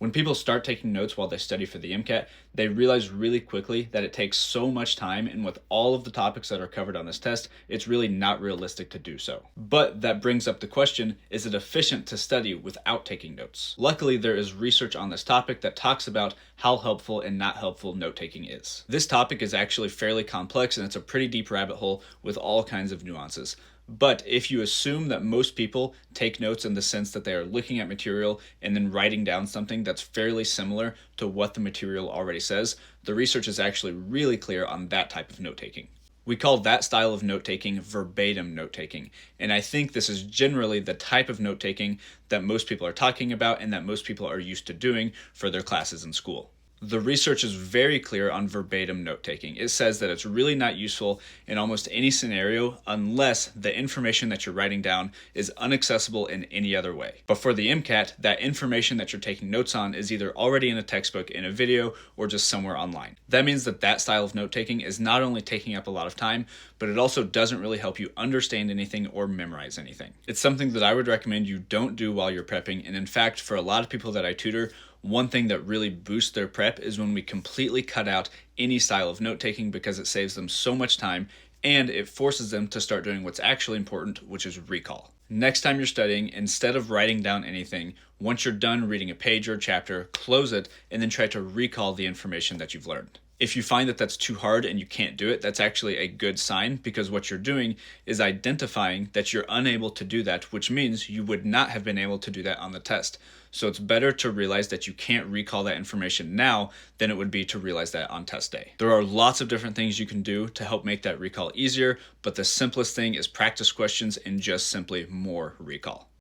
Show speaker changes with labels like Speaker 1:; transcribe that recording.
Speaker 1: When people start taking notes while they study for the MCAT, they realize really quickly that it takes so much time, and with all of the topics that are covered on this test, it's really not realistic to do so. But that brings up the question, is it efficient to study without taking notes? Luckily, there is research on this topic that talks about how helpful and not helpful note-taking is. This topic is actually fairly complex, and it's a pretty deep rabbit hole with all kinds of nuances. But if you assume that most people take notes in the sense that they are looking at material and then writing down something that's fairly similar to what the material already says, the research is actually really clear on that type of note-taking. We call that style of note-taking verbatim note-taking, and I think this is generally the type of note-taking that most people are talking about and that most people are used to doing for their classes in school. The research is very clear on verbatim note-taking. It says that it's really not useful in almost any scenario unless the information that you're writing down is inaccessible in any other way. But for the MCAT, that information that you're taking notes on is either already in a textbook, in a video, or just somewhere online. That means that that style of note-taking is not only taking up a lot of time, but it also doesn't really help you understand anything or memorize anything. It's something that I would recommend you don't do while you're prepping, and in fact, for a lot of people that I tutor, one thing that really boosts their prep is when we completely cut out any style of note-taking, because it saves them so much time and it forces them to start doing what's actually important, which is recall. Next time you're studying, instead of writing down anything, once you're done reading a page or a chapter, close it and then try to recall the information that you've learned. If you find that that's too hard and you can't do it, that's actually a good sign, because what you're doing is identifying that you're unable to do that, which means you would not have been able to do that on the test. So it's better to realize that you can't recall that information now than it would be to realize that on test day. There are lots of different things you can do to help make that recall easier, but the simplest thing is practice questions and just simply more recall.